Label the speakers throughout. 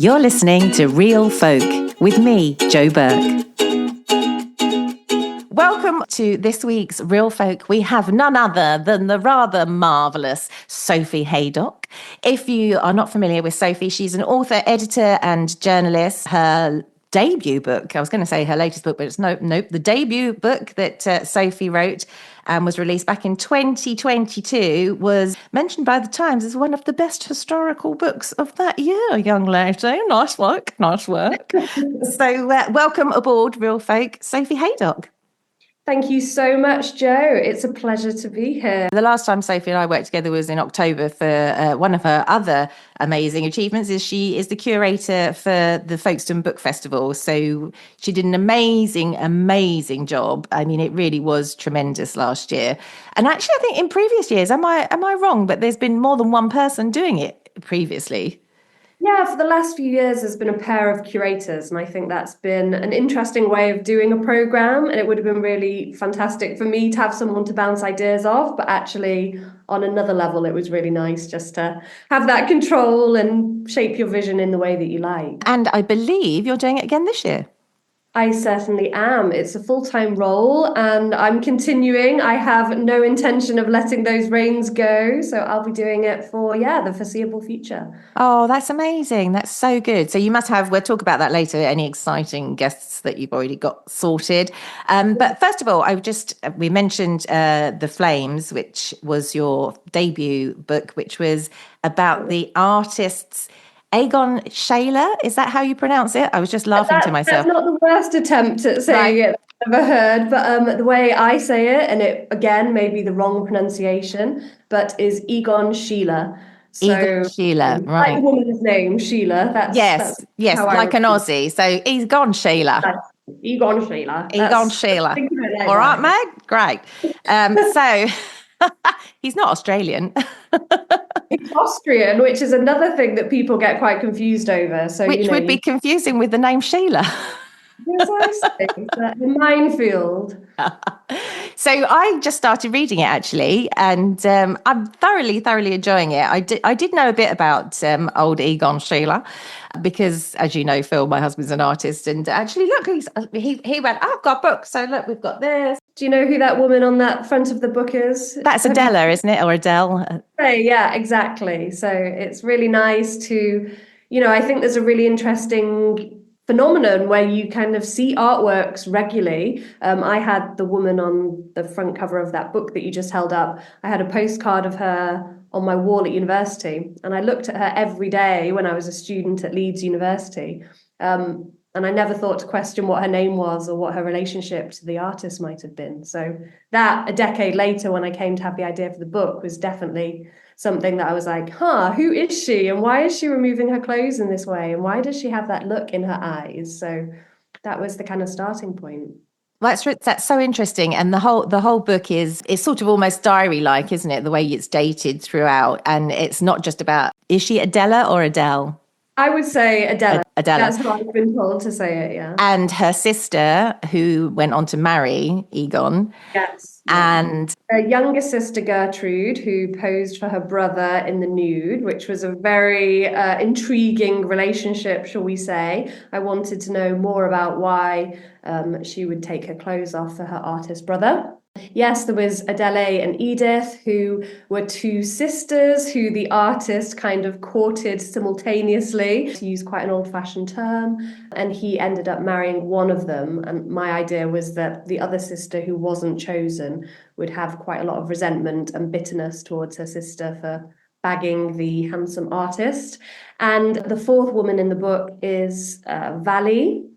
Speaker 1: You're listening to Real Folk with me, Jo Burke. Welcome to this week's Real Folk. We have none other than the rather marvellous Sophie Haydock. If you are not familiar with Sophie, she's an author, editor and journalist. Her debut book, I was going to say her latest book, but it's nope. The debut book that Sophie wrote and was released back in 2022 was mentioned by the Times as one of the best historical books of that year, young lady. Nice work. So welcome aboard, Real Folk, Sophie Haydock.
Speaker 2: Thank you so much, Jo. It's a pleasure to be here.
Speaker 1: The last time Sophie and I worked together was in October for one of her other amazing achievements. She is the curator for the Folkestone Book Festival. So she did an amazing job. I mean, it really was tremendous last year. And actually, I think in previous years, am I wrong? But there's been more than one person doing it previously.
Speaker 2: Yeah, for the last few years, there's been a pair of curators, and I think that's been an interesting way of doing a programme. And it would have been really fantastic for me to have someone to bounce ideas off. But actually, on another level, it was really nice just to have that control and shape your vision in the way that you like.
Speaker 1: And I believe you're doing it again this year.
Speaker 2: I certainly am. It's a full-time role and I'm continuing. I have no intention of letting those reins go. So I'll be doing it for, the foreseeable future.
Speaker 1: Oh, that's amazing. That's so good. So you must have, we'll talk about that later, any exciting guests that you've already got sorted. But first of all, we mentioned The Flames, which was your debut book, which was about the artists Egon Schiele, is that how you pronounce it? I was just laughing to myself.
Speaker 2: That's not the worst attempt at saying it I've ever heard, but the way I say it, and it again may be the wrong pronunciation, but is Egon Schiele.
Speaker 1: So, Egon Schiele, right?
Speaker 2: Like the woman's name, Sheila. That's
Speaker 1: like an Aussie. So Egon Schiele.
Speaker 2: Egon Schiele.
Speaker 1: Egon Schiele. All right, Meg. Great. So he's not Australian.
Speaker 2: It's Austrian, which is another thing that people get quite confused over. So,
Speaker 1: which would be confusing with the name Sheila.
Speaker 2: Precisely, a minefield.
Speaker 1: So I just started reading it actually, and I'm thoroughly enjoying it. I did know a bit about old Egon Schiele because, as you know, Phil, my husband's an artist, and actually, look, he went, I've got a book, so look, we've got this.
Speaker 2: Do you know who that woman on that front of the book is?
Speaker 1: That's Adela, isn't it, or Adele?
Speaker 2: Yeah, exactly. So it's really nice to, I think there's a really interesting phenomenon where you kind of see artworks regularly. I had the woman on the front cover of that book that you just held up. I had a postcard of her on my wall at university, and I looked at her every day when I was a student at Leeds University. And I never thought to question what her name was or what her relationship to the artist might have been. So that, a decade later, when I came to have the idea for the book, was definitely something that I was like, who is she? And why is she removing her clothes in this way? And why does she have that look in her eyes? So that was the kind of starting point.
Speaker 1: That's so interesting. And the whole book it's sort of almost diary-like, isn't it? The way it's dated throughout. And it's not just about, is she Adela or Adele?
Speaker 2: I would say Adela.
Speaker 1: Adela.
Speaker 2: That's how I've been told to say it, yeah.
Speaker 1: And her sister, who went on to marry Egon.
Speaker 2: Yes.
Speaker 1: And
Speaker 2: her younger sister, Gertrude, who posed for her brother in the nude, which was a very intriguing relationship, shall we say. I wanted to know more about why she would take her clothes off for her artist brother. Yes, there was Adele and Edith, who were two sisters who the artist kind of courted simultaneously, to use quite an old-fashioned term, and he ended up marrying one of them. And my idea was that the other sister, who wasn't chosen, would have quite a lot of resentment and bitterness towards her sister for bagging the handsome artist. And the fourth woman in the book is Vali,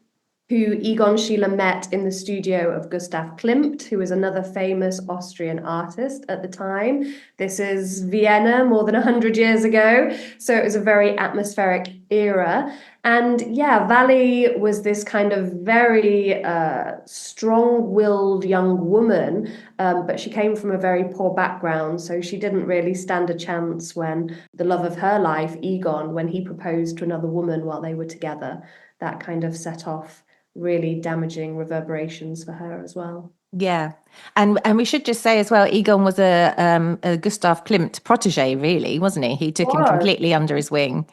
Speaker 2: who Egon Schiele met in the studio of Gustav Klimt, who was another famous Austrian artist at the time. This is Vienna more than 100 years ago, so it was a very atmospheric era. And Vali was this kind of very strong-willed young woman, but she came from a very poor background, so she didn't really stand a chance when the love of her life, Egon, when he proposed to another woman while they were together. That kind of set off really damaging reverberations for her as well.
Speaker 1: Yeah. And we should just say as well, Egon was a Gustav Klimt protege, really, wasn't he? He took him completely under his wing.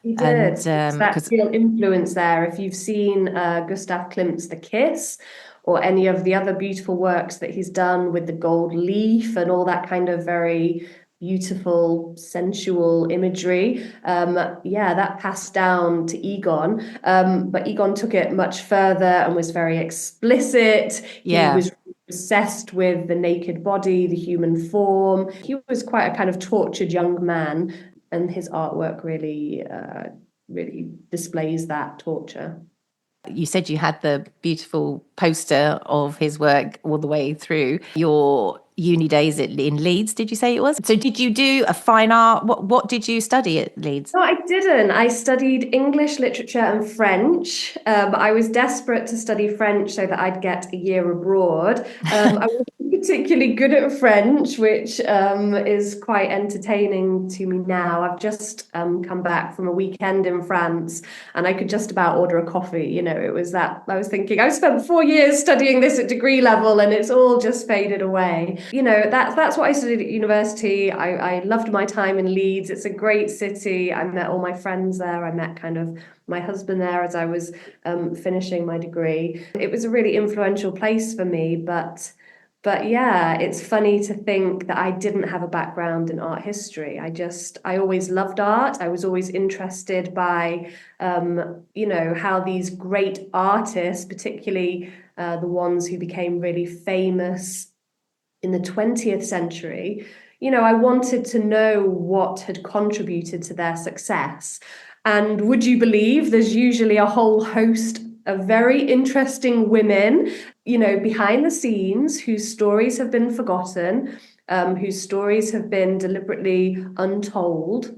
Speaker 2: He
Speaker 1: And
Speaker 2: did. It's that
Speaker 1: because
Speaker 2: real influence there. If you've seen Gustav Klimt's The Kiss or any of the other beautiful works that he's done with the gold leaf and all that kind of very beautiful, sensual imagery, yeah, that passed down to Egon. But Egon took it much further and was very explicit. He
Speaker 1: yeah,
Speaker 2: was obsessed with the naked body, the human form. He was quite a kind of tortured young man, and his artwork really displays that torture.
Speaker 1: you said you had the beautiful poster of his work all the way through your uni days in Leeds, did you say it was? So did you do a fine art? What did you study at Leeds?
Speaker 2: No, I didn't. I studied English, literature, and French. I was desperate to study French so that I'd get a year abroad. I wasn't particularly good at French, which is quite entertaining to me now. I've just come back from a weekend in France, and I could just about order a coffee. You know, it was that I was thinking I've spent 4 years studying this at degree level, and it's all just faded away. You know, that's what I studied at university. I loved my time in Leeds. It's a great city. I met all my friends there. I met kind of my husband there as I was finishing my degree. It was a really influential place for me, but yeah, it's funny to think that I didn't have a background in art history. I always loved art. I was always interested by, how these great artists, particularly the ones who became really famous in the 20th century, I wanted to know what had contributed to their success. And would you believe there's usually a whole host of very interesting women, behind the scenes whose stories have been forgotten, whose stories have been deliberately untold.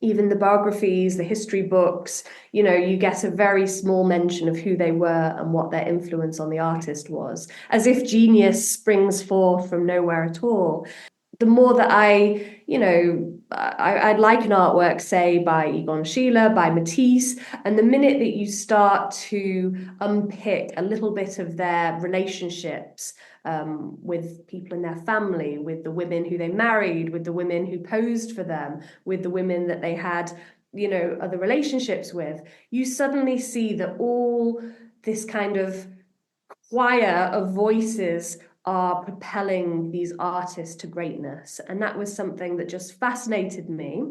Speaker 2: Even the biographies, the history books, you get a very small mention of who they were and what their influence on the artist was, as if genius springs forth from nowhere at all. The more that I'd like an artwork, say, by Egon Schiele, by Matisse, and the minute that you start to unpick a little bit of their relationships with people in their family, with the women who they married, with the women who posed for them, with the women that they had, other relationships with, you suddenly see that all this kind of choir of voices are propelling these artists to greatness. And that was something that just fascinated me.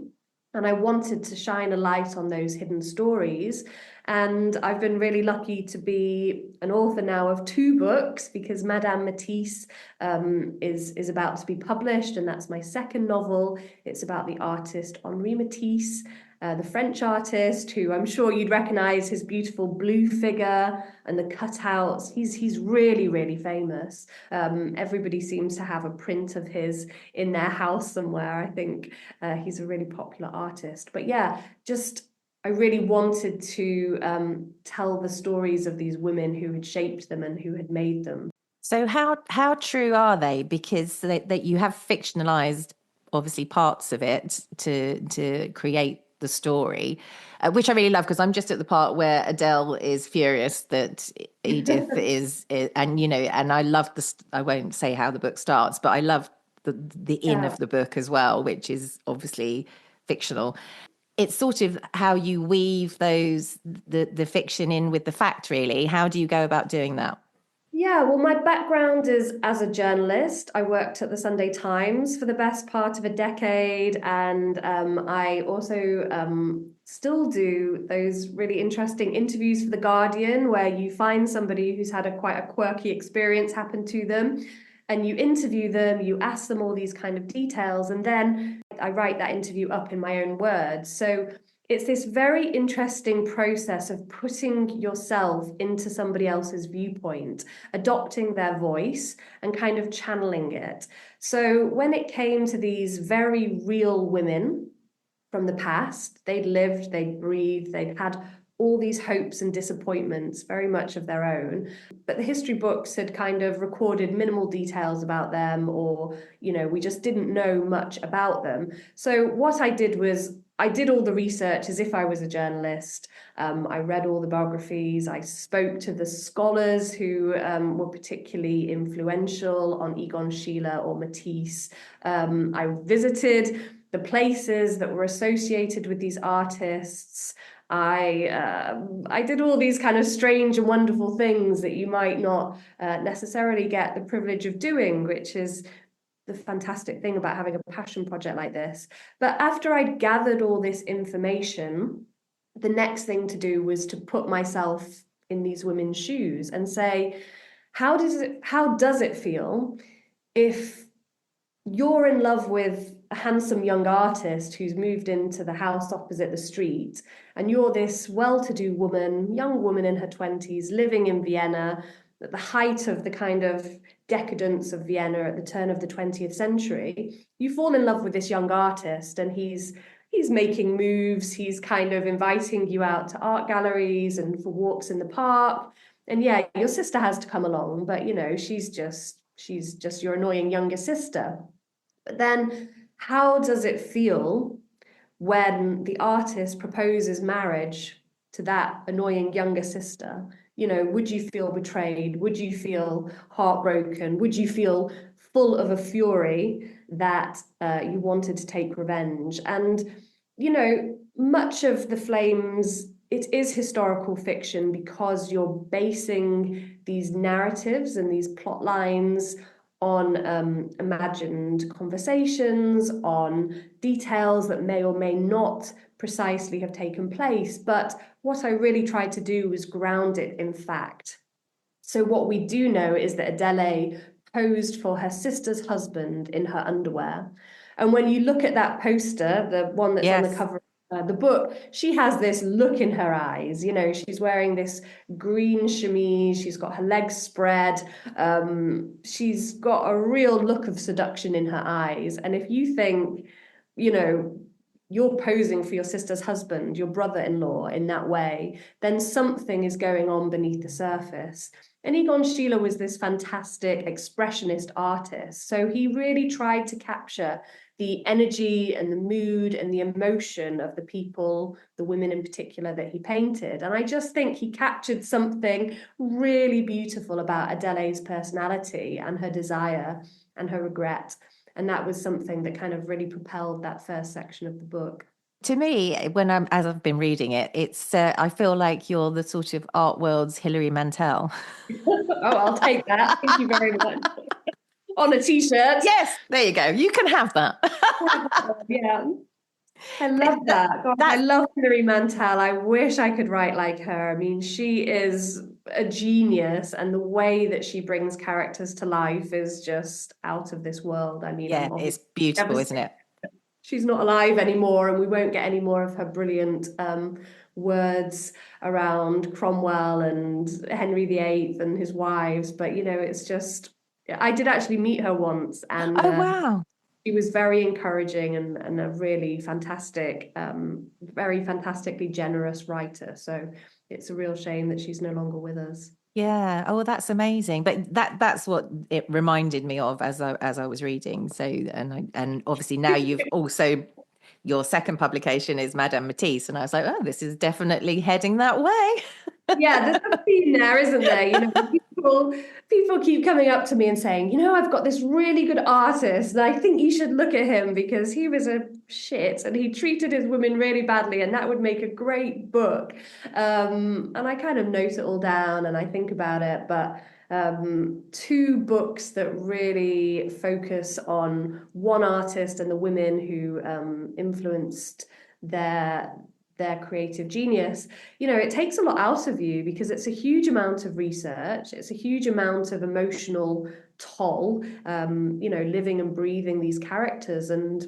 Speaker 2: And I wanted to shine a light on those hidden stories. And I've been really lucky to be an author now of 2 books, because Madame Matisse is about to be published, and that's my second novel. It's about the artist Henri Matisse, the French artist, who I'm sure you'd recognize his beautiful blue figure and the cutouts. He's really, really famous. Everybody seems to have a print of his in their house somewhere. I think he's a really popular artist. But yeah, I really wanted to tell the stories of these women who had shaped them and who had made them.
Speaker 1: So how true are they? Because that you have fictionalized obviously parts of it to create the story, which I really love, because I'm just at the part where Adele is furious that Edith and and I love this. I won't say how the book starts, but I love the in
Speaker 2: Yeah.
Speaker 1: of the book as well, which is obviously fictional. It's sort of how you weave the fiction in with the fact, really. How do you go about doing that?
Speaker 2: Yeah, well, my background is as a journalist. I worked at the Sunday Times for the best part of a decade, and I also still do those really interesting interviews for The Guardian, where you find somebody who's had quite a quirky experience happen to them, and you interview them, you ask them all these kind of details, and then I write that interview up in my own words. So it's this very interesting process of putting yourself into somebody else's viewpoint, adopting their voice and kind of channeling it. So when it came to these very real women from the past, they'd lived, they'd breathed, they'd had all these hopes and disappointments, very much of their own. But the history books had kind of recorded minimal details about them, or, we just didn't know much about them. So what I did was I did all the research as if I was a journalist. I read all the biographies. I spoke to the scholars who were particularly influential on Egon Schiele or Matisse. I visited the places that were associated with these artists. I did all these kind of strange and wonderful things that you might not necessarily get the privilege of doing, which is the fantastic thing about having a passion project like this. But after I'd gathered all this information, the next thing to do was to put myself in these women's shoes and say, how does it feel if you're in love with a handsome young artist who's moved into the house opposite the street, and you're this well-to-do woman, young woman in her 20s, living in Vienna at the height of the kind of decadence of Vienna at the turn of the 20th century. You fall in love with this young artist, and he's making moves, he's kind of inviting you out to art galleries and for walks in the park. And yeah, your sister has to come along, but she's just your annoying younger sister. But then how does it feel when the artist proposes marriage to that annoying younger sister? Would you feel betrayed? Would you feel heartbroken? Would you feel full of a fury that you wanted to take revenge? And, much of The Flames, it is historical fiction because you're basing these narratives and these plot lines on imagined conversations, on details that may or may not precisely have taken place. But what I really tried to do was ground it in fact. So what we do know is that Adele posed for her sister's husband in her underwear. And when you look at that poster, the one that's on the cover of the book, she has this look in her eyes. She's wearing this green chemise. She's got her legs spread. She's got a real look of seduction in her eyes. And if you think, you're posing for your sister's husband, your brother-in-law in that way, then something is going on beneath the surface. And Egon Schiele was this fantastic expressionist artist. So he really tried to capture the energy and the mood and the emotion of the people, the women in particular, that he painted. And I just think he captured something really beautiful about Adele's personality and her desire and her regret. And that was something that kind of really propelled that first section of the book.
Speaker 1: To me, as I've been reading it, it's I feel like you're the sort of art world's Hilary Mantel.
Speaker 2: Oh, I'll take that. Thank you very much. On a t-shirt.
Speaker 1: Yes, there you go. You can have that.
Speaker 2: Yeah. I love that. God, I love Hilary Mantel. I wish I could write like her. I mean, she is a genius, and the way that she brings characters to life is just out of this world. I mean,
Speaker 1: yeah, it's beautiful, isn't it?
Speaker 2: She's not alive anymore, and we won't get any more of her brilliant words around Cromwell and Henry VIII and his wives. But, it's just, I did actually meet her once, and
Speaker 1: oh, wow.
Speaker 2: She was very encouraging and a really fantastic, very fantastically generous writer. So it's a real shame that she's no longer with us.
Speaker 1: Yeah. Oh, that's amazing. But that's what it reminded me of as I was reading. So and obviously now you've also, your second publication is Madame Matisse, and I was like, oh, this is definitely heading that way.
Speaker 2: Yeah, there's a theme there, isn't there? People keep coming up to me and saying, I've got this really good artist, and I think you should look at him because he was a shit and he treated his women really badly, and that would make a great book. And I kind of note it all down and I think about it, but two books that really focus on one artist and the women who influenced their creative genius. It takes a lot out of you because it's a huge amount of research. It's a huge amount of emotional toll, living and breathing these characters and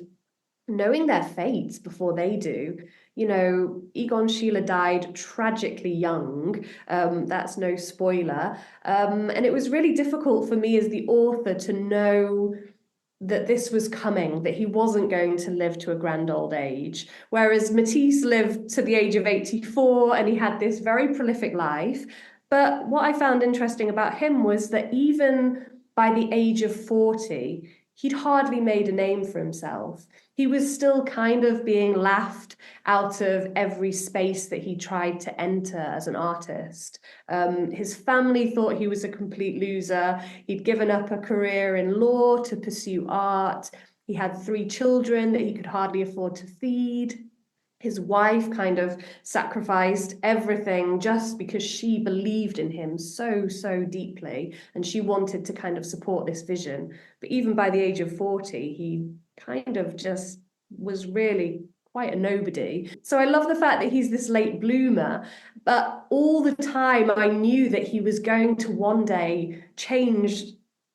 Speaker 2: knowing their fates before they do. Egon Schiele died tragically young. That's no spoiler. And it was really difficult for me as the author to know that this was coming, that he wasn't going to live to a grand old age. Whereas Matisse lived to the age of 84 and he had this very prolific life. But what I found interesting about him was that even by the age of 40, he'd hardly made a name for himself. He was still kind of being laughed out of every space that he tried to enter as an artist. His family thought he was a complete loser. He'd given up a career in law to pursue art. He had 3 children that he could hardly afford to feed. His wife kind of sacrificed everything just because she believed in him so, so deeply. And she wanted to kind of support this vision. But even by the age of 40, he kind of just was really quite a nobody. So I love the fact that he's this late bloomer, but all the time I knew that he was going to one day change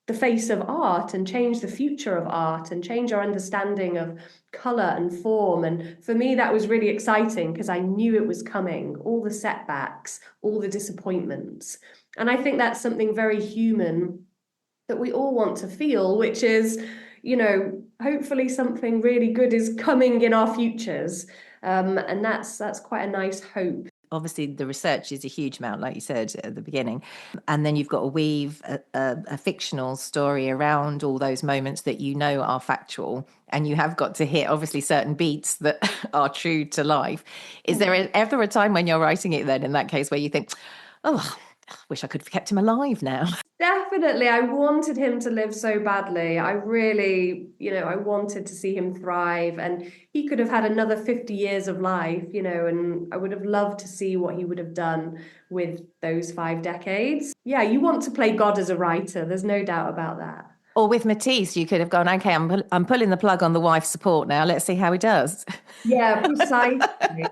Speaker 2: the face of art and change the future of art and change our understanding of color and form. And for me, that was really exciting because I knew it was coming, all the setbacks, all the disappointments. And I think that's something very human that we all want to feel, which is, hopefully something really good is coming in our futures. And that's quite a nice hope.
Speaker 1: Obviously, the research is a huge amount, like you said at the beginning. And then you've got to weave a fictional story around all those moments that are factual. And you have got to hit, obviously, certain beats that are true to life. Is there ever a time when you're writing it then, in that case, where you think, oh, I wish I could have kept him alive now?
Speaker 2: Definitely. I wanted him to live so badly. I really, I wanted to see him thrive, and he could have had another 50 years of life, and I would have loved to see what he would have done with those 5 decades. Yeah, you want to play God as a writer. There's no doubt about that.
Speaker 1: Or with Matisse, you could have gone, okay, I'm pulling the plug on the wife support now. Let's see how he does.
Speaker 2: Yeah, precisely.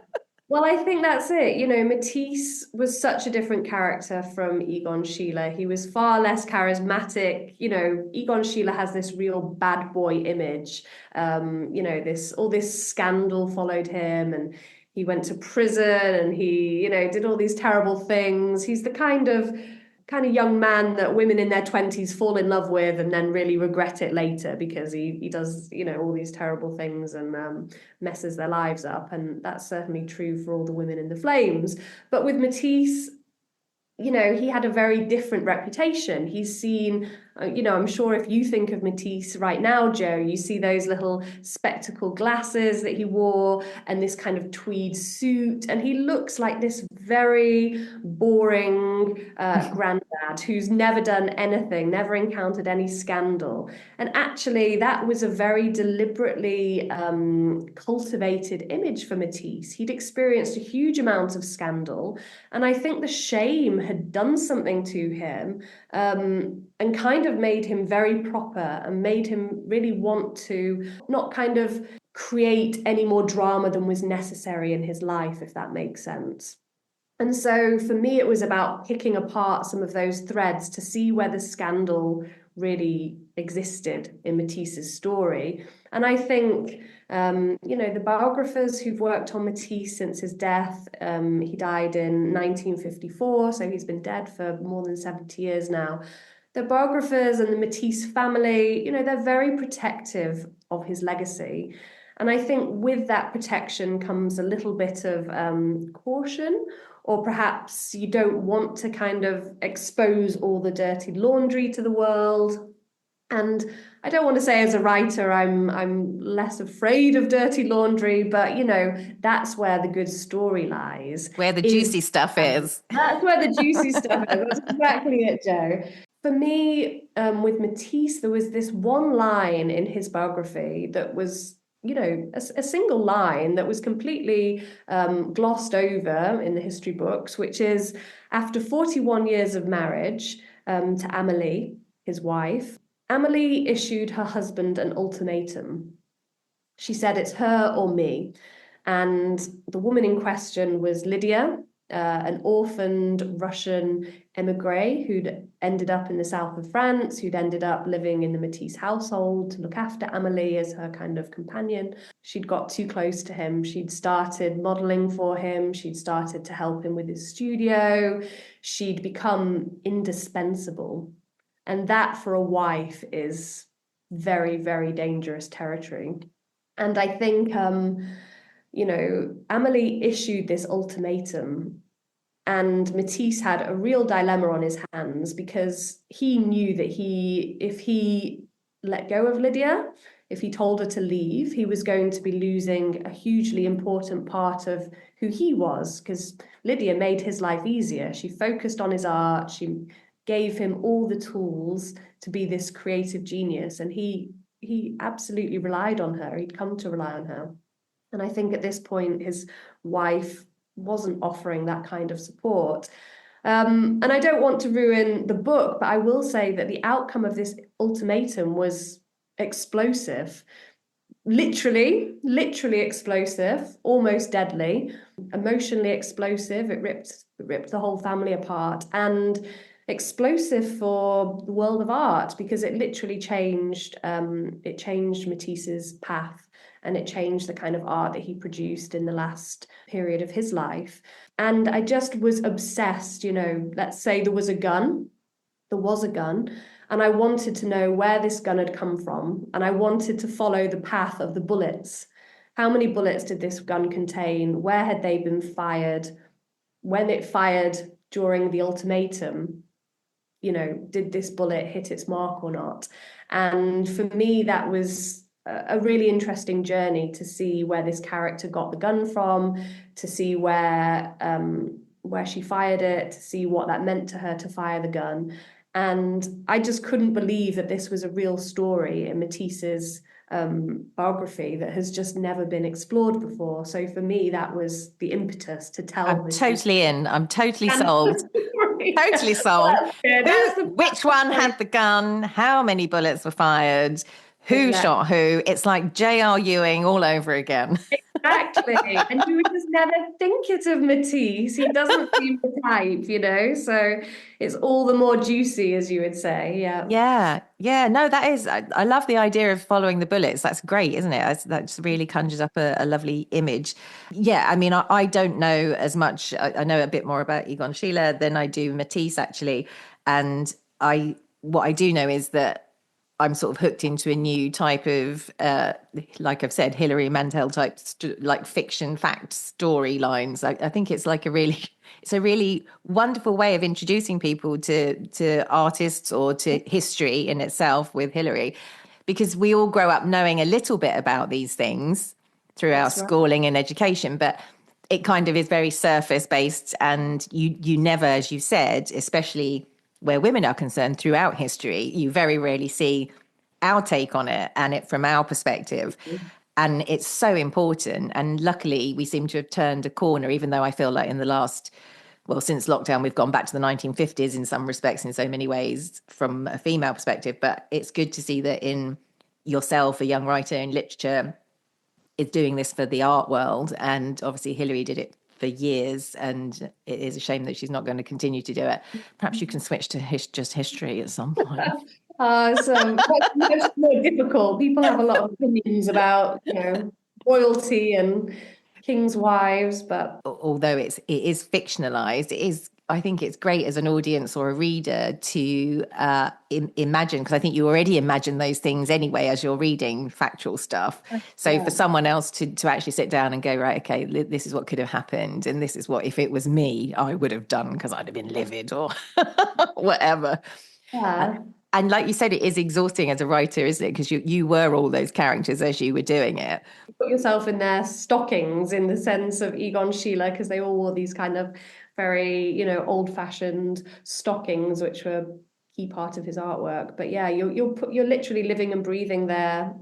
Speaker 2: Well, I think that's it. Matisse was such a different character from Egon Schiele. He was far less charismatic. Egon Schiele has this real bad boy image. This scandal followed him, and he went to prison, and he, did all these terrible things. He's the kind of young man that women in their 20s fall in love with and then really regret it later because he does, all these terrible things and messes their lives up. And that's certainly true for all the women in the flames. But with Matisse, he had a very different reputation. He's seen, I'm sure if you think of Matisse right now, Jo, you see those little spectacle glasses that he wore and this kind of tweed suit. And he looks like this very boring granddad who's never done anything, never encountered any scandal. And actually, that was a very deliberately cultivated image for Matisse. He'd experienced a huge amount of scandal. And I think the shame had done something to him and kind of made him very proper and made him really want to not kind of create any more drama than was necessary in his life, if that makes sense. And so for me, it was about picking apart some of those threads to see where the scandal really existed in Matisse's story. And I think, the biographers who've worked on Matisse since his death, he died in 1954, so he's been dead for more than 70 years now. The biographers and the Matisse family, they're very protective of his legacy. And I think with that protection comes a little bit of caution, or perhaps you don't want to kind of expose all the dirty laundry to the world. And I don't want to say as a writer I'm less afraid of dirty laundry, but that's where the good story lies.
Speaker 1: Where the juicy stuff is.
Speaker 2: That's where the juicy stuff is. That's exactly it, Jo. For me, with Matisse, there was this one line in his biography that was a single line that was completely glossed over in the history books, which is after 41 years of marriage to Amélie, his wife, Amélie issued her husband an ultimatum. She said, "It's her or me." And the woman in question was Lydia, an orphaned Russian emigre who'd ended up in the south of France, who'd ended up living in the Matisse household to look after Amélie as her kind of companion. She'd got too close to him. She'd started modeling for him. She'd started to help him with his studio. She'd become indispensable. And that for a wife is very, very dangerous territory. And I think Amélie issued this ultimatum, and Matisse had a real dilemma on his hands because he knew that if he let go of Lydia, if he told her to leave, he was going to be losing a hugely important part of who he was, because Lydia made his life easier. She focused on his art. She gave him all the tools to be this creative genius, and he he absolutely relied on her. He'd come to rely on her. And I think at this point, his wife wasn't offering that kind of support. And I don't want to ruin the book, but I will say that the outcome of this ultimatum was explosive. Literally explosive, almost deadly, emotionally explosive. It ripped the whole family apart, and explosive for the world of art, because it literally changed Matisse's path, and it changed the kind of art that he produced in the last period of his life. And I just was obsessed, let's say there was a gun, and I wanted to know where this gun had come from, and I wanted to follow the path of the bullets. How many bullets did this gun contain? Where had they been fired? When it fired during the ultimatum, did this bullet hit its mark or not? And for me, that was a really interesting journey to see where this character got the gun from, to see where she fired it, to see what that meant to her to fire the gun. And I just couldn't believe that this was a real story in Matisse's biography that has just never been explored before. So for me, that was the impetus to tell.
Speaker 1: I'm totally in. I'm totally sold. Totally sold. Which one had the gun? How many bullets were fired? Who shot who? It's like J.R. Ewing all over again.
Speaker 2: Exactly. And you would just never think it of Matisse. He doesn't seem the type, so it's all the more juicy, as you would say. Yeah.
Speaker 1: Yeah. No, that is, I love the idea of following the bullets. That's great, isn't it? That just really conjures up a lovely image. Yeah. I mean, I don't know as much. I know a bit more about Egon Schiele than I do Matisse, actually. And what I do know is that I'm sort of hooked into a new type of, like I've said, Hilary Mantel type, like fiction fact storylines. I think it's like it's a really wonderful way of introducing people to artists or to history in itself with Hilary, because we all grow up knowing a little bit about these things through our schooling and education, but it kind of is very surface based, and you never, as you said, especially where women are concerned throughout history, you very rarely see our take on it and it from our perspective. And it's so important. And luckily, we seem to have turned a corner, even though I feel like since lockdown, we've gone back to the 1950s in some respects, in so many ways, from a female perspective. But it's good to see that in yourself, a young writer in literature, is doing this for the art world. And obviously, Hilary did it for years, and it is a shame that she's not going to continue to do it. Perhaps you can switch to just history at some point.
Speaker 2: So much more difficult. People have a lot of opinions about, royalty and king's wives, but
Speaker 1: although it is fictionalized, I think it's great as an audience or a reader to imagine, because I think you already imagine those things anyway as you're reading factual stuff. So for someone else to actually sit down and go, right, okay, this is what could have happened, and this is what, if it was me, I would have done, because I'd have been livid or whatever.
Speaker 2: Yeah.
Speaker 1: And like you said, it is exhausting as a writer, isn't it? Because you were all those characters as you were doing it.
Speaker 2: You put yourself in their stockings, in the sense of Egon Schiele, because they all wore these kind of very, old-fashioned stockings, which were a key part of his artwork. But yeah, you're literally living and breathing their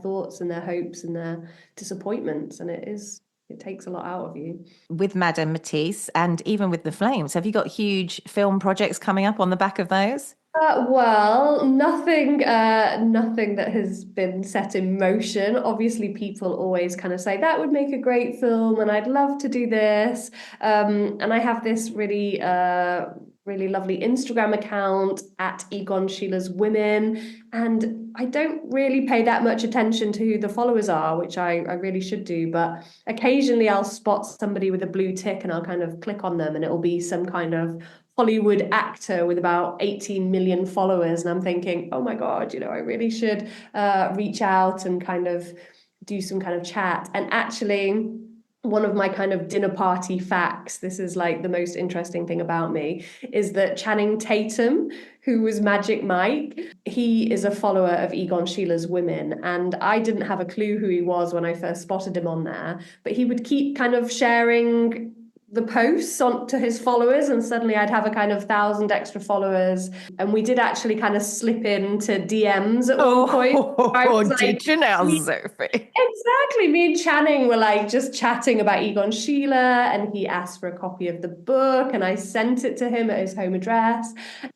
Speaker 2: thoughts and their hopes and their disappointments, and it takes a lot out of you.
Speaker 1: With Madame Matisse and even with The Flames, have you got huge film projects coming up on the back of those?
Speaker 2: Well, nothing that has been set in motion. Obviously, people always kind of say that would make a great film, and I'd love to do this. And I have this really lovely Instagram account at Egon Schiele's Women, and I don't really pay that much attention to who the followers are, which I really should do. But occasionally, I'll spot somebody with a blue tick, and I'll kind of click on them, and it'll be some kind of Hollywood actor with about 18 million followers. And I'm thinking, oh my God, I really should reach out and kind of do some kind of chat. And actually, one of my kind of dinner party facts, this is like the most interesting thing about me, is that Channing Tatum, who was Magic Mike, he is a follower of Egon Schiele's Women. And I didn't have a clue who he was when I first spotted him on there, but he would keep kind of sharing the posts on to his followers, and suddenly I'd have a kind of 1,000 extra followers. And we did actually kind of slip into DMs at one point. I was like,
Speaker 1: did you now, Sophie?
Speaker 2: exactly. Me and Channing were like just chatting about Egon Schiele, and he asked for a copy of the book, and I sent it to him at his home address.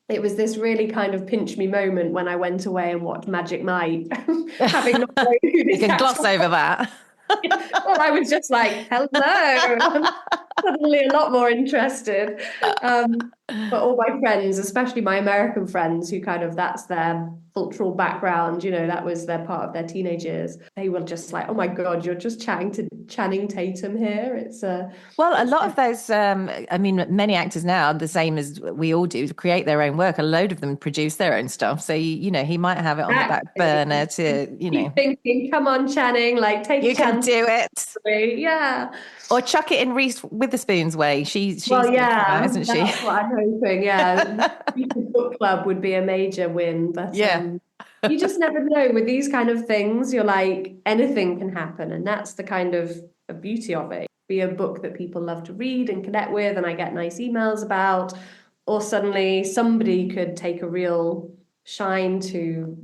Speaker 2: It was this really kind of pinch me moment when I went away and watched Magic Mike, having not known who this
Speaker 1: You can gloss over that.
Speaker 2: well, I was just like, hello. I'm suddenly a lot more interested. But all my friends, especially my American friends, who kind of that's their cultural background, that was their part of their teenage years. They were just like, oh my God, you're just chatting to Channing Tatum here. It's
Speaker 1: well, a lot of those, many actors now, the same as we all do, create their own work. A load of them produce their own stuff. So, he might have it on the back burner to,
Speaker 2: keep thinking, come on, Channing, like take
Speaker 1: you
Speaker 2: a
Speaker 1: can
Speaker 2: chance.
Speaker 1: do it.
Speaker 2: Yeah.
Speaker 1: Or chuck it in Reese Witherspoon's way. She's
Speaker 2: well,
Speaker 1: yeah, isn't she?
Speaker 2: That's what I'm hoping. Yeah, book club would be a major win, but you just never know with these kind of things. You're like, anything can happen, and that's the kind of beauty of it. Be a book that people love to read and connect with, and I get nice emails about, or suddenly somebody could take a real shine to,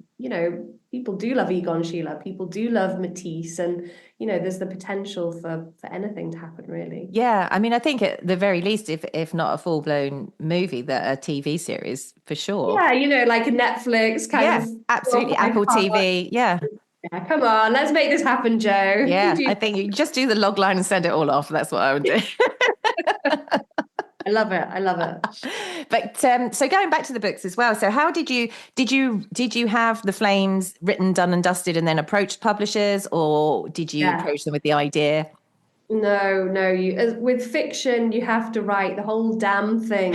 Speaker 2: people do love Egon Schiele, people do love Matisse, and there's the potential for anything to happen, really.
Speaker 1: Yeah, I think at the very least, if not a full-blown movie, that a TV series for sure.
Speaker 2: Yeah, like a Netflix kind of.
Speaker 1: Absolutely, Apple TV. Yeah,
Speaker 2: come on, let's make this happen, Jo.
Speaker 1: Yeah, I think you just do the log line and send it all off. That's what I would do.
Speaker 2: I love it.
Speaker 1: But so going back to the books as well. So how did you have The Flames written, done and dusted, and then approached publishers, or did you approach them with the idea?
Speaker 2: No. With fiction, you have to write the whole damn thing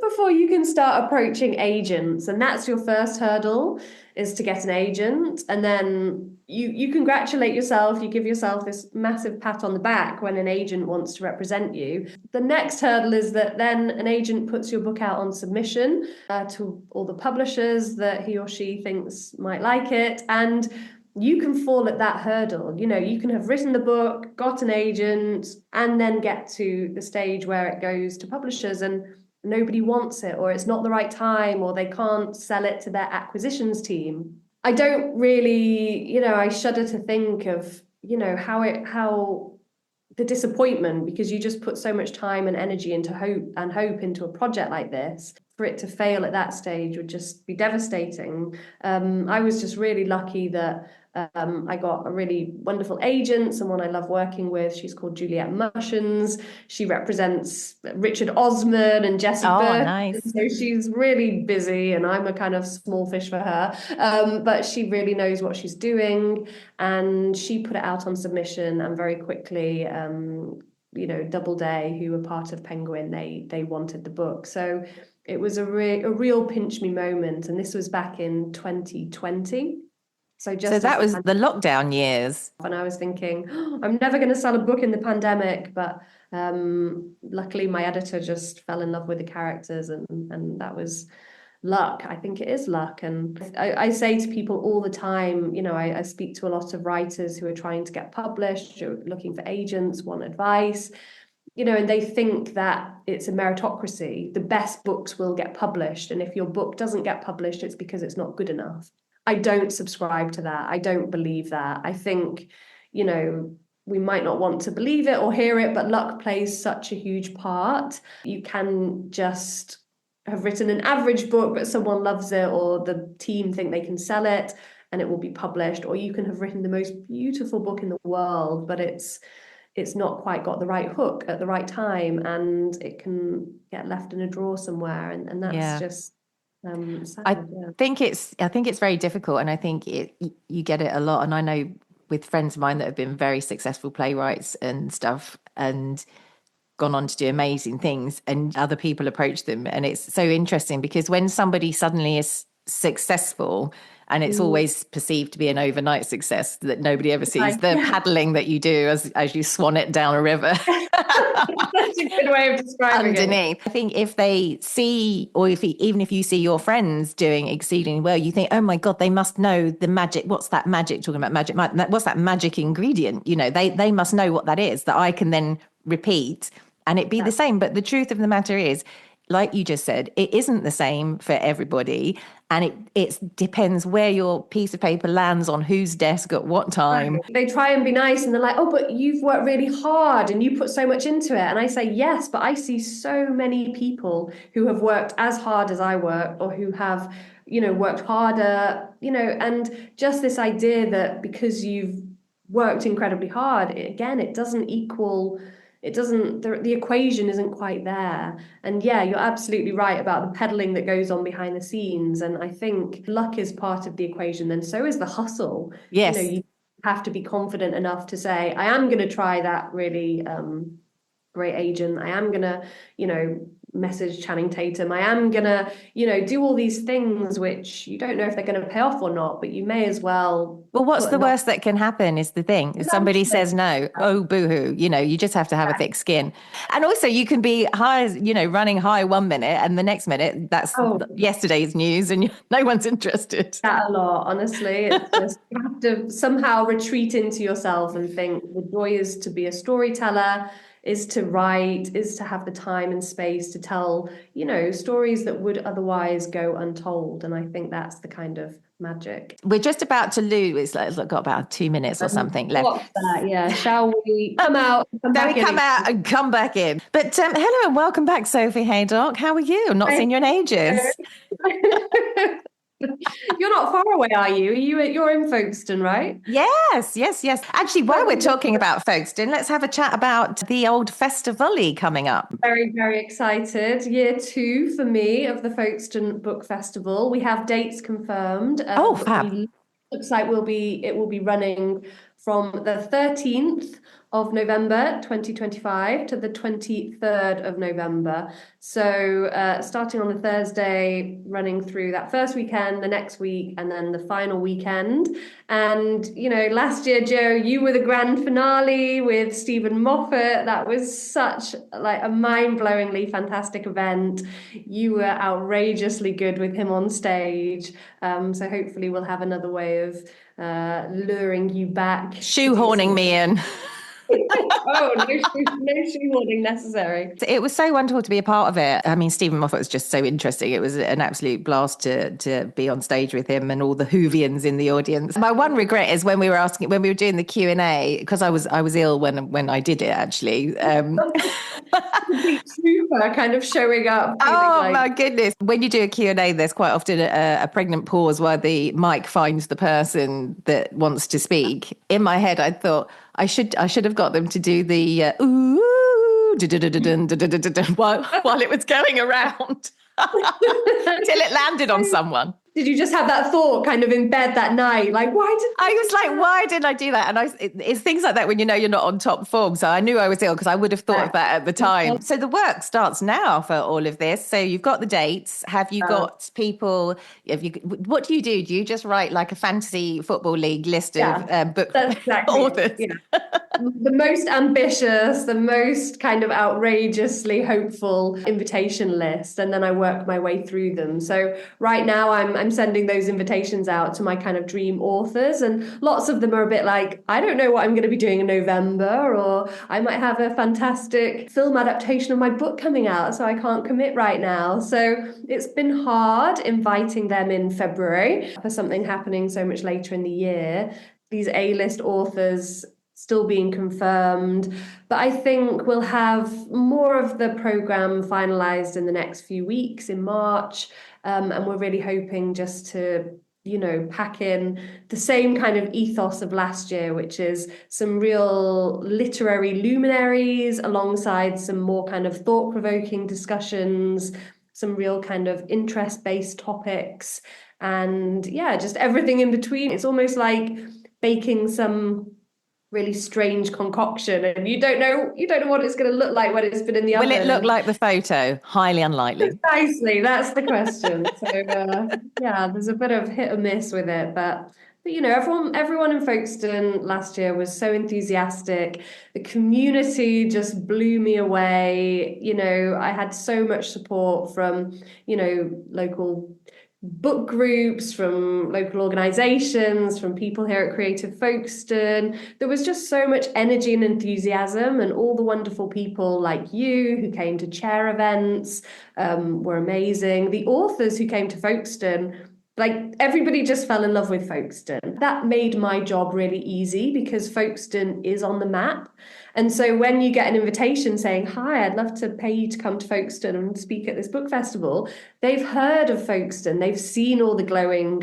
Speaker 2: before you can start approaching agents, and that's your first hurdle, is to get an agent, and then you congratulate yourself. You give yourself this massive pat on the back when an agent wants to represent you. The next hurdle is that then an agent puts your book out on submission to all the publishers that he or she thinks might like it, and you can fall at that hurdle. You can have written the book, got an agent, and then get to the stage where it goes to publishers and nobody wants it, or it's not the right time, or they can't sell it to their acquisitions team. I don't really, I shudder to think of, how the disappointment, because you just put so much time and energy into hope into a project like this. For it to fail at that stage would just be devastating. I was just really lucky that I got a really wonderful agent, someone I love working with. She's called Juliette Mushins. She represents Richard Osman and Jessie Burke.
Speaker 1: Nice.
Speaker 2: So she's really busy, and I'm a kind of small fish for her. But she really knows what she's doing, and she put it out on submission, and very quickly, Doubleday, who were part of Penguin, they wanted the book. So it was a real pinch me moment, and this was back in 2020. So
Speaker 1: that was the lockdown years.
Speaker 2: And I was thinking, I'm never going to sell a book in the pandemic, but luckily my editor just fell in love with the characters, and that was luck. I think it is luck. And I say to people all the time, I speak to a lot of writers who are trying to get published, who are looking for agents, want advice. And they think that it's a meritocracy. The best books will get published. And if your book doesn't get published, it's because it's not good enough. I don't subscribe to that. I don't believe that. I think, we might not want to believe it or hear it, but luck plays such a huge part. You can just have written an average book, but someone loves it, or the team think they can sell it and it will be published. Or you can have written the most beautiful book in the world, but it's not quite got the right hook at the right time, and it can get left in a drawer somewhere, and that's just sad.
Speaker 1: I think it's very difficult, and I think you get it a lot. And I know with friends of mine that have been very successful playwrights and stuff, and gone on to do amazing things, and other people approach them, and it's so interesting because when somebody suddenly is successful, and it's always perceived to be an overnight success that nobody ever sees, the paddling that you do as you swan it down a river.
Speaker 2: That's a good way of describing
Speaker 1: underneath. I think if they see, or even if you see your friends doing exceedingly well, you think, oh my God, they must know the magic. What's that magic? Talking about magic, what's that magic ingredient? They must know what that is, that I can then repeat and it be the same. But the truth of the matter is, like you just said, it isn't the same for everybody. And it depends where your piece of paper lands on whose desk at what time.
Speaker 2: They try and be nice and they're like, oh, but you've worked really hard and you put so much into it. And I say, yes, but I see so many people who have worked as hard as I work or who have, worked harder, and just this idea that because you've worked incredibly hard, again, it doesn't equal. It doesn't, the equation isn't quite there. And yeah, you're absolutely right about the peddling that goes on behind the scenes. And I think luck is part of the equation, then so is the hustle.
Speaker 1: Yes.
Speaker 2: You have to be confident enough to say, I am going to try that really great agent. I am going to, message Channing Tatum. I am going to, do all these things which you don't know if they're going to pay off or not, but you may as well.
Speaker 1: Well, what's the worst that can happen is the thing. If somebody says no, oh, boohoo, you just have to have a thick skin. And also you can be high, running high 1 minute and the next minute that's yesterday's news and no one's interested.
Speaker 2: That a lot, honestly. It's just, you have to somehow retreat into yourself and think the joy is to be a storyteller, is to write, is to have the time and space to tell, stories that would otherwise go untold. And I think that's the kind of magic.
Speaker 1: We're just about to lose. It's got about 2 minutes or something left.
Speaker 2: Yeah. Shall we come out?
Speaker 1: Come out and come back in. But hello and welcome back, Sophie Haydock. How are you? Not seen you in ages.
Speaker 2: You're not far away, are you? You're in Folkestone, right?
Speaker 1: Yes. Actually, while we're talking about Folkestone, let's have a chat about the old festival-y coming up.
Speaker 2: Very, very excited. Year 2 for me of the Folkestone Book Festival. We have dates confirmed.
Speaker 1: Fab.
Speaker 2: Looks like it will be running from the 13th of November 2025 to the 23rd of November. So starting on the Thursday, running through that first weekend, the next week, and then the final weekend. And, last year, Jo, you were the grand finale with Stephen Moffat. That was such a mind-blowingly fantastic event. You were outrageously good with him on stage. So hopefully we'll have another way of luring you back.
Speaker 1: Shoehorning me in.
Speaker 2: Oh, no shoehorning necessary.
Speaker 1: It was so wonderful to be a part of it. I mean, Stephen Moffat was just so interesting. It was an absolute blast to be on stage with him and all the Whovians in the audience. My one regret is when we were doing the Q&A, because I was ill when I did it, actually.
Speaker 2: Super kind of showing up.
Speaker 1: My goodness. When you do a Q&A, there's quite often a pregnant pause while the mic finds the person that wants to speak. In my head, I thought, I should have got them to do the ooh while it was going around until it landed on someone.
Speaker 2: Did you just have that thought kind of in bed that night? Like,
Speaker 1: why did I do that? And it's things like that when you're not on top form. So I knew I was ill because I would have thought of that at the time. So the work starts now for all of this. So you've got the dates. Have you got people? What do you do? Do you just write like a fantasy football league list of book authors?
Speaker 2: Yeah. The most ambitious, the most kind of outrageously hopeful invitation list, and then I work my way through them. So right now I'm sending those invitations out to my kind of dream authors, and lots of them are a bit like, I don't know what I'm going to be doing in November, or I might have a fantastic film adaptation of my book coming out, so I can't commit right now. So it's been hard inviting them in February for something happening so much later in the year. These A-list authors still being confirmed, but I think we'll have more of the program finalized in the next few weeks in March, and we're really hoping just to pack in the same kind of ethos of last year, which is some real literary luminaries alongside some more kind of thought-provoking discussions, some real kind of interest-based topics, and just everything in between. It's almost like baking some really strange concoction, and you don't know what it's going to look like when it's been in the oven.
Speaker 1: Will it look like the photo? Highly unlikely.
Speaker 2: Precisely, that's the question. So there's a bit of hit or miss with it, but everyone in Folkestone last year was so enthusiastic. The community just blew me away. I had so much support from local book groups, from local organizations, from people here at Creative Folkestone. There was just so much energy and enthusiasm, and all the wonderful people like you who came to chair events were amazing. The authors who came to Folkestone, like everybody just fell in love with Folkestone. That made my job really easy because Folkestone is on the map. And so when you get an invitation saying, hi, I'd love to pay you to come to Folkestone and speak at this book festival, they've heard of Folkestone. They've seen all the glowing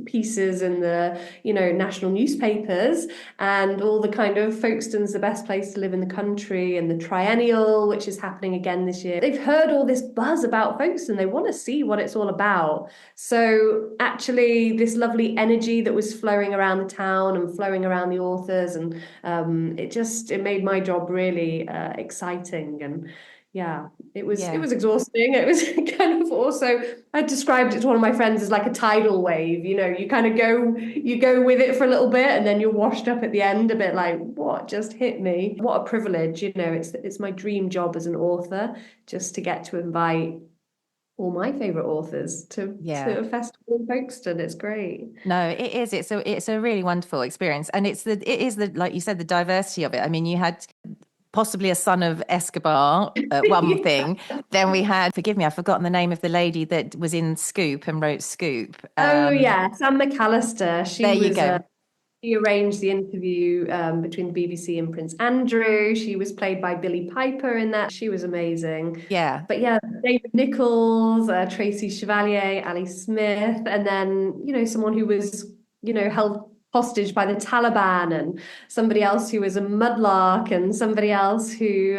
Speaker 2: pieces in the, national newspapers, and all the kind of Folkestone's the best place to live in the country, and the triennial, which is happening again this year. They've heard all this buzz about Folkestone. They want to see what it's all about. So actually this lovely energy that was flowing around the town and flowing around the authors, and it made my job really exciting. And it was exhausting. It was kind of also, I described it to one of my friends as like a tidal wave. You kind of go with it for a little bit, and then you're washed up at the end, a bit like, what just hit me? What a privilege. It's my dream job as an author, just to get to invite all my favorite authors to a festival in Folkestone. It's great.
Speaker 1: No, it is. It's a really wonderful experience, and it is the like you said, the diversity of it. I mean, you had possibly a son of Escobar, one thing. Then we had, forgive me, I've forgotten the name of the lady that was in Scoop and wrote Scoop.
Speaker 2: Sam McAllister.
Speaker 1: There you go.
Speaker 2: She arranged the interview between the BBC and Prince Andrew. She was played by Billie Piper in that. She was amazing.
Speaker 1: Yeah.
Speaker 2: But David Nichols, Tracy Chevalier, Ali Smith, and then, someone who was, held hostage by the Taliban, and somebody else who was a mudlark, and somebody else who,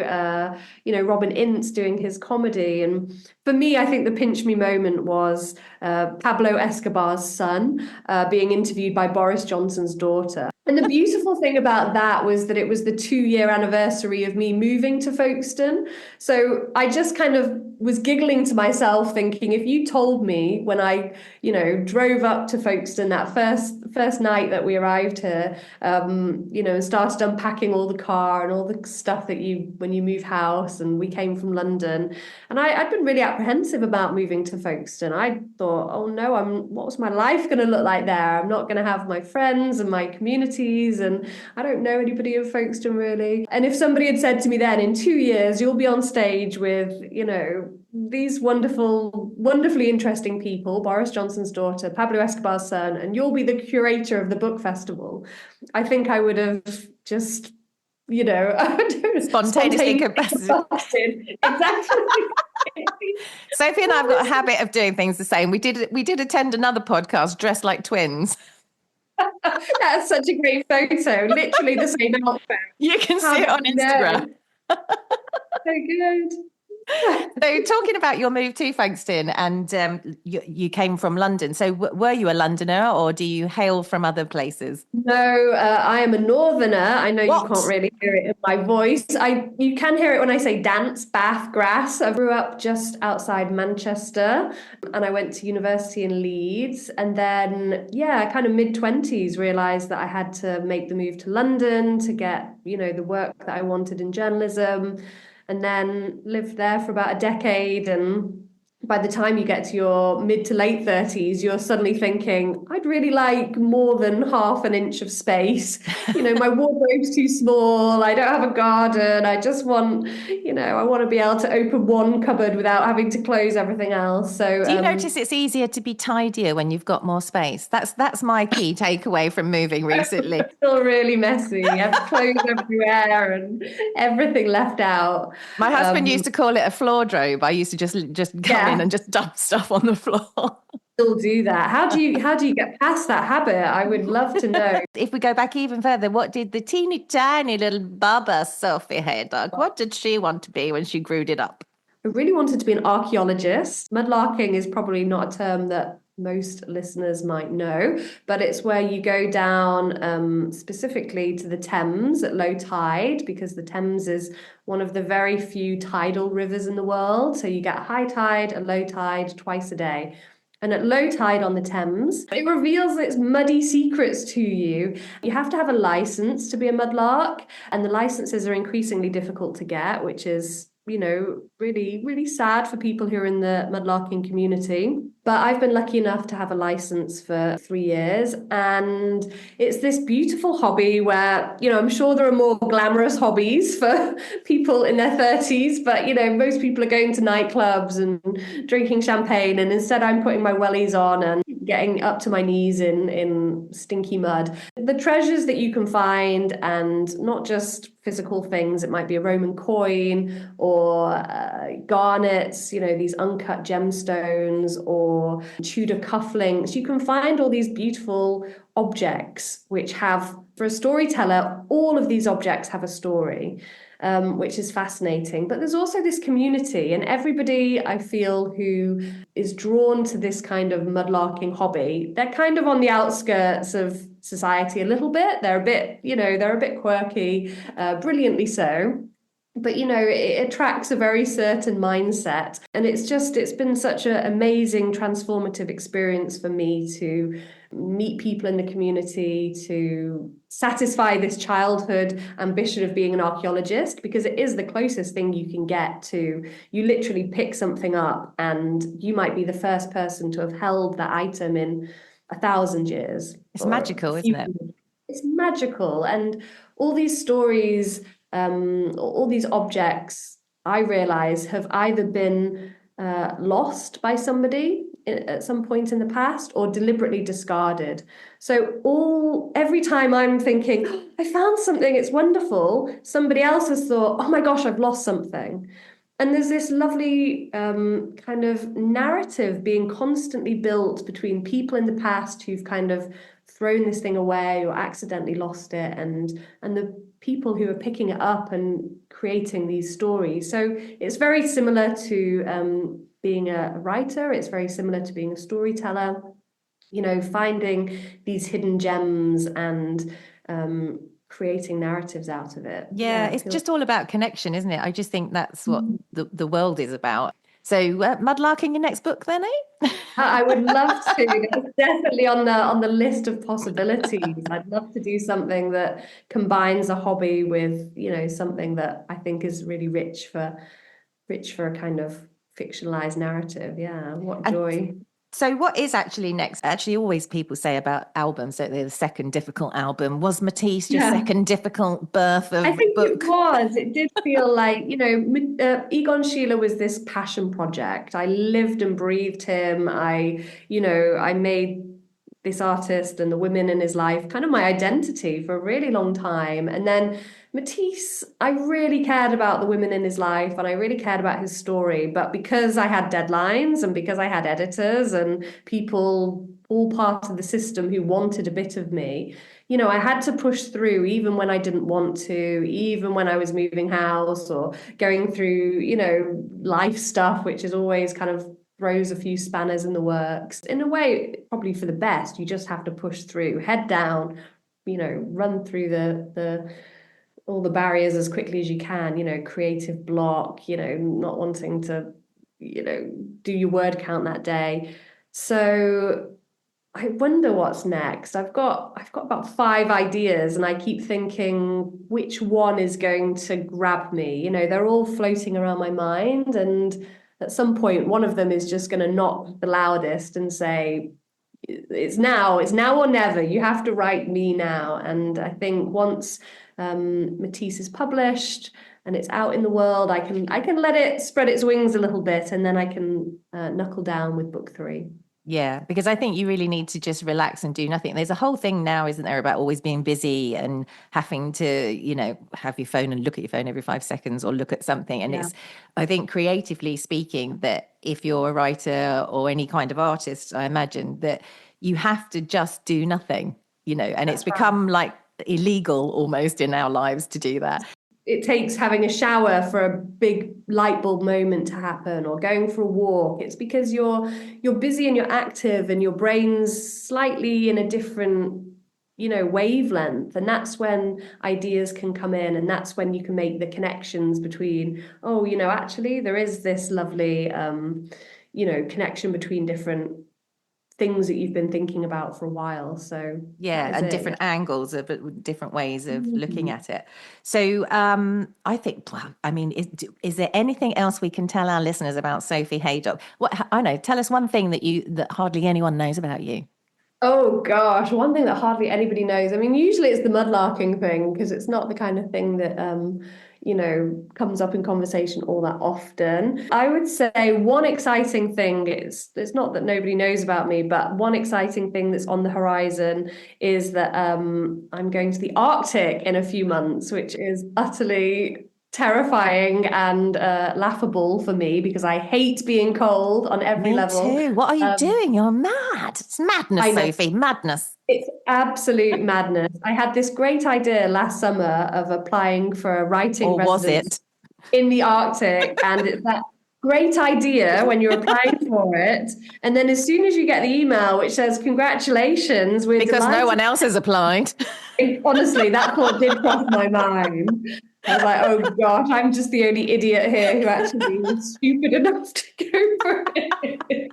Speaker 2: Robin Ince doing his comedy. And for me, I think the pinch me moment was Pablo Escobar's son being interviewed by Boris Johnson's daughter. And the beautiful thing about that was that it was the 2-year anniversary of me moving to Folkestone. So I just kind of was giggling to myself, thinking, if you told me when I, drove up to Folkestone that first night that we arrived here, and started unpacking all the car and all the stuff that when you move house, and we came from London, and I'd been really apprehensive about moving to Folkestone. I thought, oh no, what's my life going to look like there? I'm not going to have my friends and my communities, and I don't know anybody in Folkestone really. And if somebody had said to me then, in 2 years, you'll be on stage with, these wonderfully interesting people, Boris Johnson's daughter, Pablo Escobar's son, and you'll be the curator of the book festival, I think I would have just,
Speaker 1: spontaneously
Speaker 2: combusted. Exactly.
Speaker 1: Sophie and I have got a habit of doing things the same. We did attend another podcast dressed like twins.
Speaker 2: That's such a great photo. Literally the same outfit.
Speaker 1: You can see it on Instagram.
Speaker 2: So good.
Speaker 1: So talking about your move to Folkestone, and you came from London. So were you a Londoner, or do you hail from other places?
Speaker 2: No, I am a Northerner. I know
Speaker 1: What?
Speaker 2: You can't really hear it in my voice. You can hear it when I say dance, bath, grass. I grew up just outside Manchester, and I went to university in Leeds. And then, kind of mid-20s, realised that I had to make the move to London to get, the work that I wanted in journalism. And then lived there for about a decade. And by the time you get to your mid to late 30s, you're suddenly thinking, I'd really like more than half an inch of space. My wardrobe's too small. I don't have a garden. I just want, I want to be able to open one cupboard without having to close everything else. So
Speaker 1: do you notice it's easier to be tidier when you've got more space? That's my key takeaway from moving recently.
Speaker 2: It's still really messy. You have clothes everywhere and everything left out.
Speaker 1: My husband used to call it a floor drobe. I used to just come in and just dump stuff on the floor.
Speaker 2: Still do that. How do you get past that habit? I would love to know.
Speaker 1: If we go back even further, what did the teeny tiny little Baba Sophie Haydock, what did she want to be when she grew it up?
Speaker 2: I really wanted to be an archaeologist. Mudlarking is probably not a term that most listeners might know, but it's where you go down specifically to the Thames at low tide, because the Thames is one of the very few tidal rivers in the world. So you get high tide and low tide twice a day. And at low tide on the Thames, it reveals its muddy secrets to you. You have to have a license to be a mudlark, and the licenses are increasingly difficult to get, which is really, really sad for people who are in the mudlarking community. But I've been lucky enough to have a license for 3 years. And it's this beautiful hobby where, I'm sure there are more glamorous hobbies for people in their 30s, but, most people are going to nightclubs and drinking champagne. And instead, I'm putting my wellies on and getting up to my knees in stinky mud. The treasures that you can find, and not just physical things, it might be a Roman coin or garnets, these uncut gemstones or Tudor cufflinks. You can find all these beautiful objects which have, for a storyteller, all of these objects have a story. Which is fascinating. But there's also this community, and everybody I feel who is drawn to this kind of mudlarking hobby, they're kind of on the outskirts of society a little bit. They're a bit, they're a bit quirky, brilliantly so. But, it attracts a very certain mindset. And it's been such an amazing, transformative experience for me to meet people in the community, to satisfy this childhood ambition of being an archaeologist, because it is the closest thing you can get to, you literally pick something up and you might be the first person to have held that item in 1,000 years.
Speaker 1: It's magical, isn't it?
Speaker 2: It's magical. And all these stories, all these objects, I realize, have either been lost by somebody at some point in the past or deliberately discarded. So every time I'm thinking, oh, I found something, it's wonderful, somebody else has thought, oh my gosh, I've lost something. And there's this lovely kind of narrative being constantly built between people in the past who've kind of thrown this thing away or accidentally lost it, and the people who are picking it up and creating these stories. So it's very similar to being a writer. It's very similar to being a storyteller, finding these hidden gems and creating narratives out of it.
Speaker 1: Yeah, it's just all about connection, isn't it? I just think that's what the world is about. So mudlarking your next book then, eh?
Speaker 2: I would love to. It's definitely on the list of possibilities. I'd love to do something that combines a hobby with, something that I think is really rich for a kind of fictionalized narrative. Yeah, what joy.
Speaker 1: So what is actually next? Actually, always people say about albums that they're the second difficult album. Was Matisse your second difficult birth of
Speaker 2: I think
Speaker 1: book?
Speaker 2: it was. It did feel like, Egon Schiele was this passion project. I lived and breathed him. I made this artist and the women in his life kind of my identity for a really long time. And then Matisse, I really cared about the women in his life and I really cared about his story. But because I had deadlines and because I had editors and people all part of the system who wanted a bit of me, I had to push through even when I didn't want to, even when I was moving house or going through, life stuff, which is always kind of throws a few spanners in the works. In a way, probably for the best, you just have to push through, head down, run through the all the barriers as quickly as you can, creative block, not wanting to, do your word count that day. So I wonder what's next. I've got about 5 ideas and I keep thinking which one is going to grab me. They're all floating around my mind, and at some point one of them is just going to knock the loudest and say, it's now or never. You have to write me now. And I think once Matisse is published and it's out in the world, I can let it spread its wings a little bit, and then I can knuckle down with book 3.
Speaker 1: Yeah, because I think you really need to just relax and do nothing. There's a whole thing now, isn't there, about always being busy and having to, have your phone and look at your phone every 5 seconds or look at something. And it's, I think, creatively speaking, that if you're a writer or any kind of artist, I imagine that you have to just do nothing, and it's become like illegal almost in our lives to do that.
Speaker 2: It takes having a shower for a big light bulb moment to happen, or going for a walk. It's because you're busy and you're active and your brain's slightly in a different, wavelength. And that's when ideas can come in, and that's when you can make the connections between, actually there is this lovely, connection between different things that you've been thinking about for a while. So that
Speaker 1: Yeah,
Speaker 2: is
Speaker 1: and
Speaker 2: it.
Speaker 1: different angles of different ways of looking
Speaker 2: Mhm.
Speaker 1: at it. So I think, well, I mean, is there anything else we can tell our listeners about Sophie Haydock? What I know, tell us one thing that hardly anyone knows about you.
Speaker 2: Oh gosh, one thing that hardly anybody knows. I mean, usually it's the mudlarking thing because it's not the kind of thing that comes up in conversation all that often. I would say one exciting thing is it's not that nobody knows about me, but one exciting thing that's on the horizon is that I'm going to the Arctic in a few months, which is utterly terrifying and laughable for me because I hate being cold on every
Speaker 1: Me
Speaker 2: level.
Speaker 1: too. What are you
Speaker 2: Um,
Speaker 1: doing? You're mad. It's madness,
Speaker 2: I know.
Speaker 1: Sophie, madness.
Speaker 2: It's absolute madness. I had this great idea last summer of applying for a writing
Speaker 1: Or was
Speaker 2: residence
Speaker 1: it?
Speaker 2: in the Arctic, and it's that great idea when you're applying for it. And then as soon as you get the email which says, "Congratulations, we're
Speaker 1: Because no
Speaker 2: delighted."
Speaker 1: one else has applied.
Speaker 2: Honestly, that thought did cross my mind. I was like, oh gosh, I'm just the only idiot here who actually was stupid enough to go for it.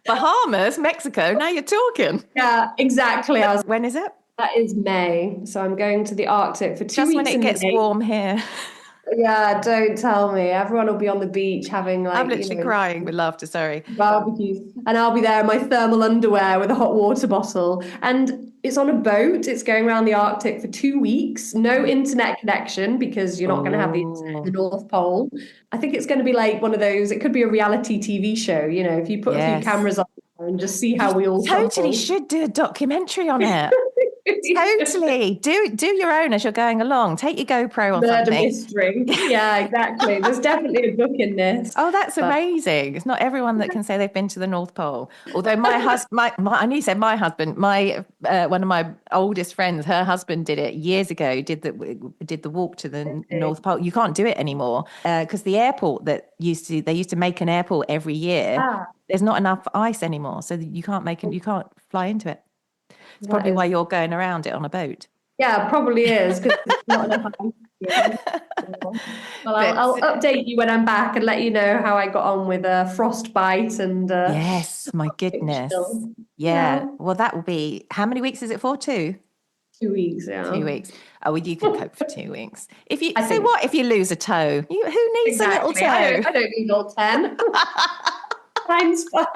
Speaker 1: Bahamas, Mexico, now you're talking.
Speaker 2: Yeah, exactly.
Speaker 1: When is it?
Speaker 2: That is May. So I'm going to the Arctic for two
Speaker 1: Just when
Speaker 2: weeks
Speaker 1: it
Speaker 2: in
Speaker 1: gets
Speaker 2: May.
Speaker 1: warm here.
Speaker 2: Yeah, don't tell me. Everyone will be on the beach having
Speaker 1: I'm literally crying with laughter, sorry.
Speaker 2: barbecues. And I'll be there in my thermal underwear with a hot water bottle. And it's on a boat. It's going around the Arctic for 2 weeks. No internet connection because you're not going to have the internet in
Speaker 1: Oh,
Speaker 2: the North Pole. I think it's going to be like one of those, it could be a reality TV show, if you put a few
Speaker 1: yes.
Speaker 2: cameras on and just see
Speaker 1: You
Speaker 2: how we all
Speaker 1: totally
Speaker 2: crumple.
Speaker 1: should do a documentary on it. Totally. Do your own as you're going along. Take your GoPro or
Speaker 2: Murder
Speaker 1: something.
Speaker 2: mystery. Yeah, exactly. There's definitely a book in this.
Speaker 1: Oh, that's
Speaker 2: But
Speaker 1: amazing. It's not everyone that can say they've been to the North Pole. Although my husband, I knew you said my husband, my one of my oldest friends, her husband did it years ago, did the walk to the North Pole. You can't do it anymore because the airport they used to make an airport every year.
Speaker 2: ah,
Speaker 1: There's not enough ice anymore. So you can't fly into it. It's
Speaker 2: that
Speaker 1: probably why
Speaker 2: is,
Speaker 1: you're going around it on a boat.
Speaker 2: yeah, probably is because there's not enough ice here. Well,
Speaker 1: But
Speaker 2: I'll update you when I'm back and let you know how I got on with frostbite and
Speaker 1: yes, my goodness.
Speaker 2: chill.
Speaker 1: Yeah.
Speaker 2: Yeah,
Speaker 1: Well, that will be, how many weeks is it for? 2?
Speaker 2: 2 weeks. Yeah,
Speaker 1: 2 weeks. Oh, well, you can cope for 2 weeks. If you
Speaker 2: I
Speaker 1: so
Speaker 2: think
Speaker 1: what if you lose a toe? Who needs a little
Speaker 2: exactly. I
Speaker 1: toe?
Speaker 2: don't. I don't need all 10. Time's fine.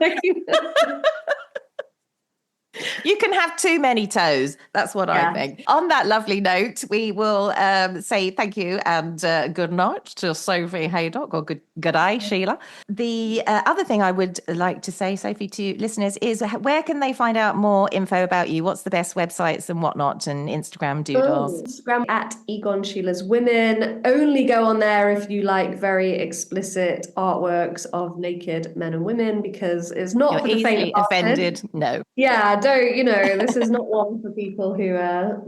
Speaker 1: You can have too many toes. That's what I
Speaker 2: Yeah.
Speaker 1: think. On that lovely note, we will say thank you and good night to Sophie Haydock, or good day, Sheila. The other thing I would like to say, Sophie, to listeners is where can they find out more info about you? What's the best websites and whatnot and Instagram doodles?
Speaker 2: Instagram at Egon Sheila's Women. Only go on there if you like very explicit artworks of naked men and women because it's not
Speaker 1: You're
Speaker 2: for the faint
Speaker 1: easily
Speaker 2: of hearted.
Speaker 1: offended? No.
Speaker 2: Yeah, don't, this is not one for people who are,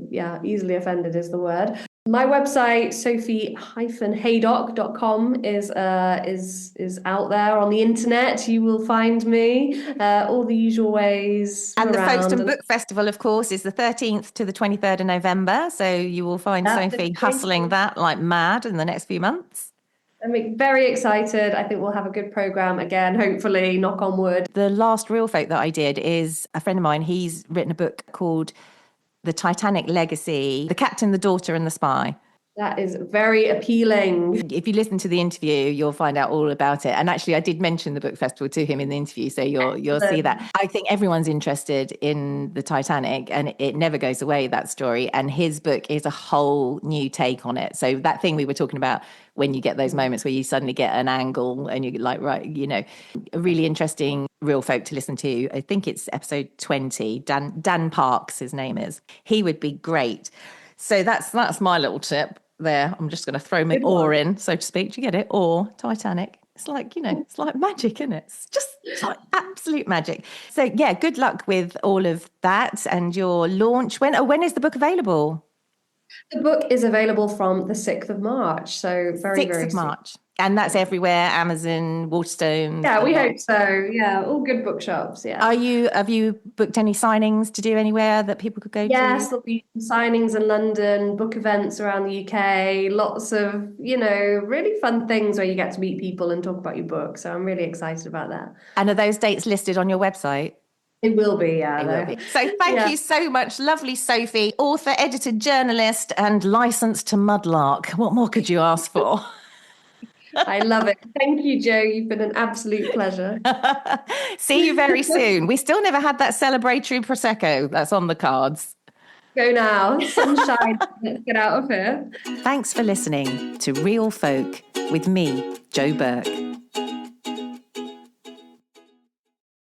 Speaker 2: yeah, easily offended is the word. My website, sophie-haydock.com is out there on the internet. You will find me all the usual ways
Speaker 1: And the
Speaker 2: around.
Speaker 1: Folkestone Book Festival, of course, is the 13th to the 23rd of November. So you will find
Speaker 2: That's
Speaker 1: Sophie hustling
Speaker 2: exciting.
Speaker 1: that like mad in the next few months.
Speaker 2: I'm very excited. I think we'll have a good program again, hopefully, knock on wood.
Speaker 1: The last real folk that I did is a friend of mine. He's written a book called The Titanic Legacy, The Captain, the Daughter, and the Spy.
Speaker 2: That is very appealing.
Speaker 1: If you listen to the interview, you'll find out all about it. And actually, I did mention the book festival to him in the interview, so you'll see that. I think everyone's interested in the Titanic, and it never goes away, that story. And his book is a whole new take on it. So that thing we were talking about, when you get those moments where you suddenly get an angle and you're like, right, a really interesting real folk to listen to. I think it's episode 20. Dan Parks, his name is. He would be great. So that's my little tip there. I'm just going to throw my oar in, so to speak. Do you get it? Or Titanic. It's like, it's like magic, isn't it? It's like absolute magic. So yeah, good luck with all of that and your launch. When is the book available?
Speaker 2: The book is available from the 6th of March, so very,
Speaker 1: 6th
Speaker 2: very
Speaker 1: of
Speaker 2: soon.
Speaker 1: March. And that's everywhere, Amazon, Waterstones.
Speaker 2: Yeah, we hope so. Yeah, all good bookshops. Yeah.
Speaker 1: Have you booked any signings to do anywhere that people could go
Speaker 2: Yes,
Speaker 1: to?
Speaker 2: there'll be signings in London, book events around the UK, lots of, really fun things where you get to meet people and talk about your book. So I'm really excited about that.
Speaker 1: And are those dates listed on your website?
Speaker 2: It will be,
Speaker 1: It will
Speaker 2: yeah.
Speaker 1: be. So thank you so much, lovely Sophie, author, editor, journalist, and licensed to mudlark. What more could you ask for?
Speaker 2: I love it. Thank you, Jo. You've been an absolute pleasure.
Speaker 1: See you very soon. We still never had that celebratory Prosecco that's on the cards.
Speaker 2: Go now. Sunshine. Let's get out of here.
Speaker 1: Thanks for listening to Real Folk with me, Jo Burke.